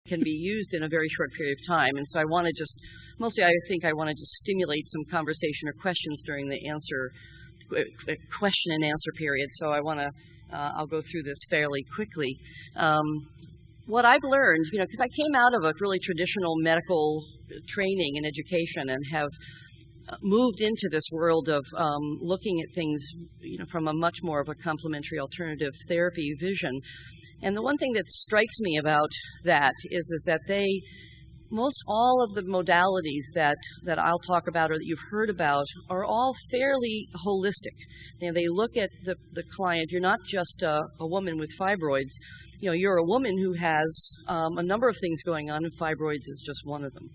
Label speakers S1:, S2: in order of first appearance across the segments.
S1: can be used in a very short period of time. And so I want to just, mostly I think I want to just stimulate some conversation or questions during the question and answer period. So I want to, I'll go through this fairly quickly. What I've learned, because I came out of a really traditional medical training and education and have moved into this world of looking at things, from a much more of a complementary alternative therapy vision. And the one thing that strikes me about that is that most all of the modalities that I'll talk about or that you've heard about are all fairly holistic. They look at the client. You're not just a woman with fibroids. You're a woman who has a number of things going on, and fibroids is just one of them.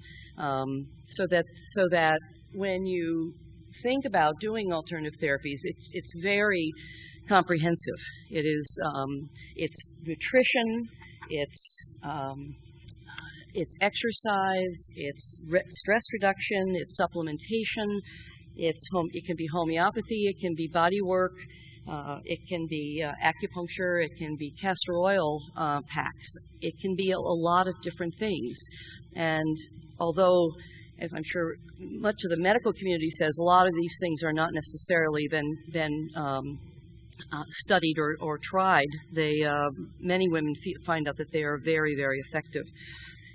S1: So that when you think about doing alternative therapies, it's very comprehensive. It is it's nutrition, it's exercise, it's stress reduction, it's supplementation, it can be homeopathy, it can be body work, it can be acupuncture, it can be castor oil packs, it can be a lot of different things. And although, as I'm sure much of the medical community says, a lot of these things are not necessarily been studied or tried, many women find out that they are very, very effective.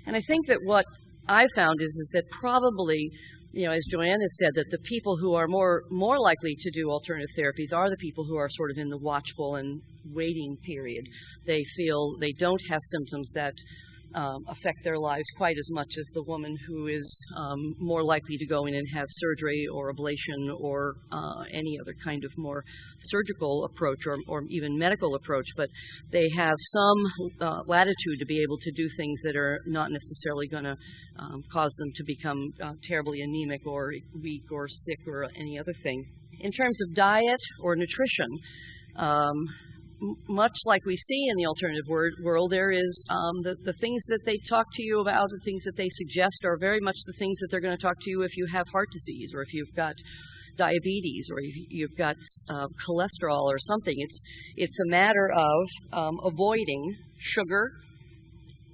S1: And I think that what I found is that probably, as Joanne has said, that the people who are more likely to do alternative therapies are the people who are sort of in the watchful and waiting period. They feel they don't have symptoms that affect their lives quite as much as the woman who is more likely to go in and have surgery or ablation or any other kind of more surgical approach or even medical approach, but they have some latitude to be able to do things that are not necessarily going to cause them to become terribly anemic or weak or sick or any other thing. In terms of diet or nutrition, much like we see in the alternative world, there is the things that they talk to you about, the things that they suggest are very much the things that they're going to talk to you if you have heart disease or if you've got diabetes or if you've got cholesterol or something. It's a matter of avoiding sugar,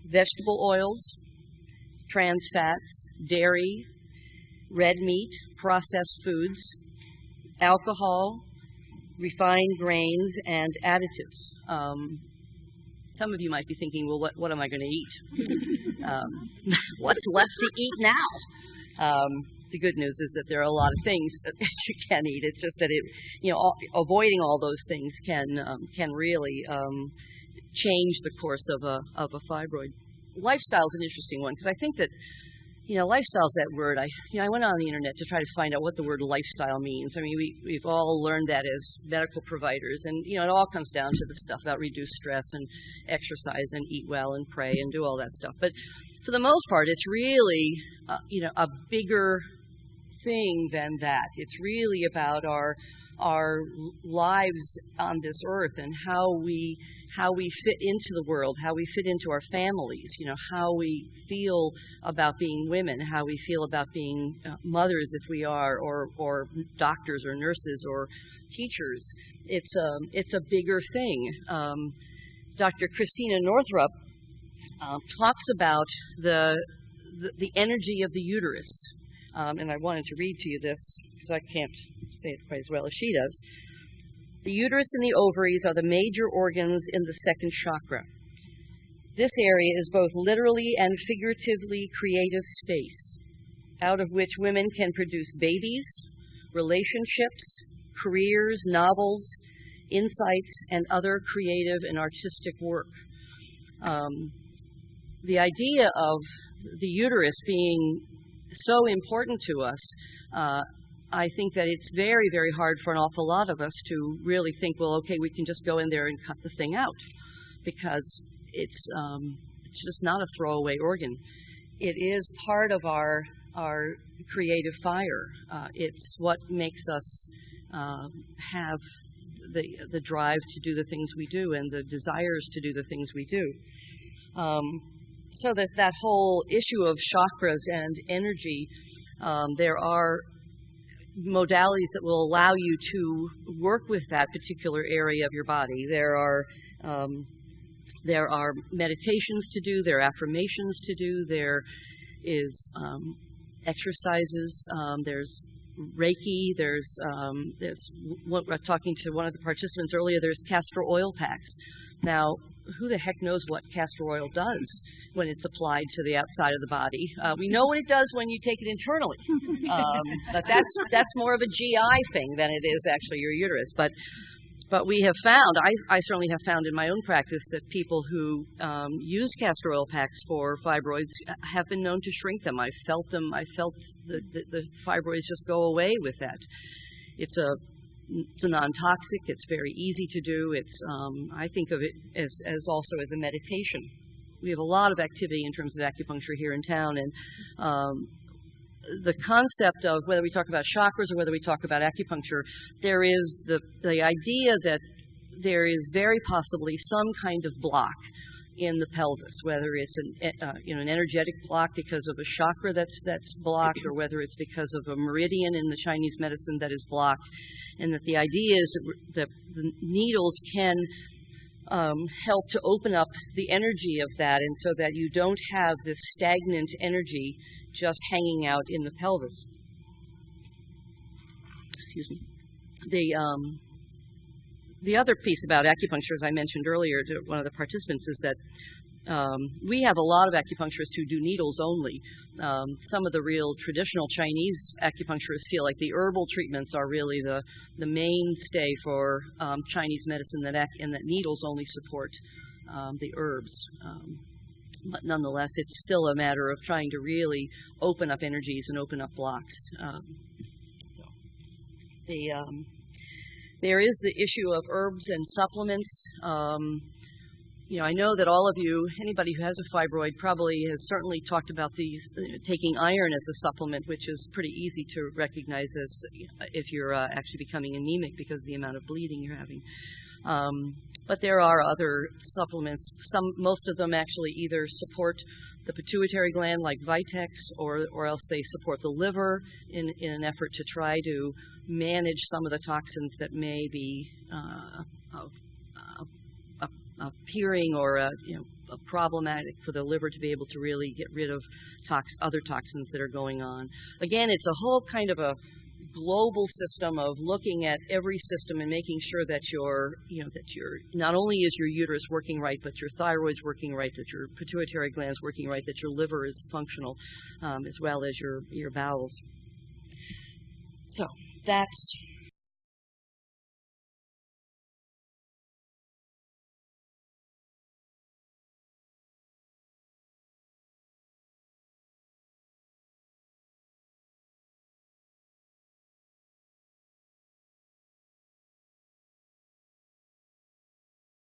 S1: vegetable oils, trans fats, dairy, red meat, processed foods, alcohol, refined grains, and additives. Some of you might be thinking, well, what am I going to eat? What's left to eat now? The good news is that there are a lot of things that you can eat. It's just that avoiding all those things can really change the course of a fibroid. Lifestyle is an interesting one because I think that lifestyle is that word. I went on the internet to try to find out what the word lifestyle means. I mean, we've all learned that as medical providers, and it all comes down to the stuff about reduce stress and exercise and eat well and pray and do all that stuff. But for the most part, it's really a bigger thing than that. It's really about our lives on this earth and how we fit into the world, how we fit into our families, how we feel about being women, how we feel about being mothers if we are, or doctors or nurses or teachers. It's a bigger thing. Dr. Christina Northrup talks about the energy of the uterus. And I wanted to read to you this because I can't say it quite as well as she does. The uterus and the ovaries are the major organs in the second chakra. This area is both literally and figuratively creative space, out of which women can produce babies, relationships, careers, novels, insights, and other creative and artistic work. The idea of the uterus being so important to us, I think that it's very, very hard for an awful lot of us to really think, well, okay, we can just go in there and cut the thing out, because it's just not a throwaway organ. It is part of our creative fire. It's what makes us have the drive to do the things we do and the desires to do the things we do. So that whole issue of chakras and energy, there are modalities that will allow you to work with that particular area of your body. There are There are meditations to do, there are affirmations to do, there is exercises, there's Reiki, there's talking to one of the participants earlier, there's castor oil packs. Now, who the heck knows what castor oil does when it's applied to the outside of the body? We know what it does when you take it internally, but that's more of a GI thing than it is actually your uterus. But we have found, I certainly have found in my own practice, that people who use castor oil packs for fibroids have been known to shrink them. I've felt them. I felt the fibroids just go away with that. It's a non-toxic. It's very easy to do. It's I think of it as also as a meditation. We have a lot of activity in terms of acupuncture here in town, and the concept of whether we talk about chakras or whether we talk about acupuncture, there is the idea that there is very possibly some kind of block in the pelvis, whether it's an energetic block because of a chakra that's blocked, or whether it's because of a meridian in the Chinese medicine that is blocked, and that the idea is that the needles can help to open up the energy of that, and so that you don't have this stagnant energy just hanging out in the pelvis. Excuse me. The other piece about acupuncture, as I mentioned earlier to one of the participants, is that we have a lot of acupuncturists who do needles only. Some of the real traditional Chinese acupuncturists feel like the herbal treatments are really the mainstay for Chinese medicine, and that needles only support the herbs. But nonetheless, it's still a matter of trying to really open up energies and open up blocks. There is the issue of herbs and supplements. I know that all of you, anybody who has a fibroid, probably has certainly talked about taking iron as a supplement, which is pretty easy to recognize as if you're actually becoming anemic because of the amount of bleeding you're having. But there are other supplements. Most of them actually either support the pituitary gland, like Vitex, or else they support the liver in an effort to try to manage some of the toxins that may be appearing or problematic for the liver to be able to really get rid of other toxins that are going on. Again, it's a whole kind of a global system of looking at every system and making sure that not only is your uterus working right, but your thyroid's working right, that your pituitary gland's working right, that your liver is functional, as well as your bowels. So that's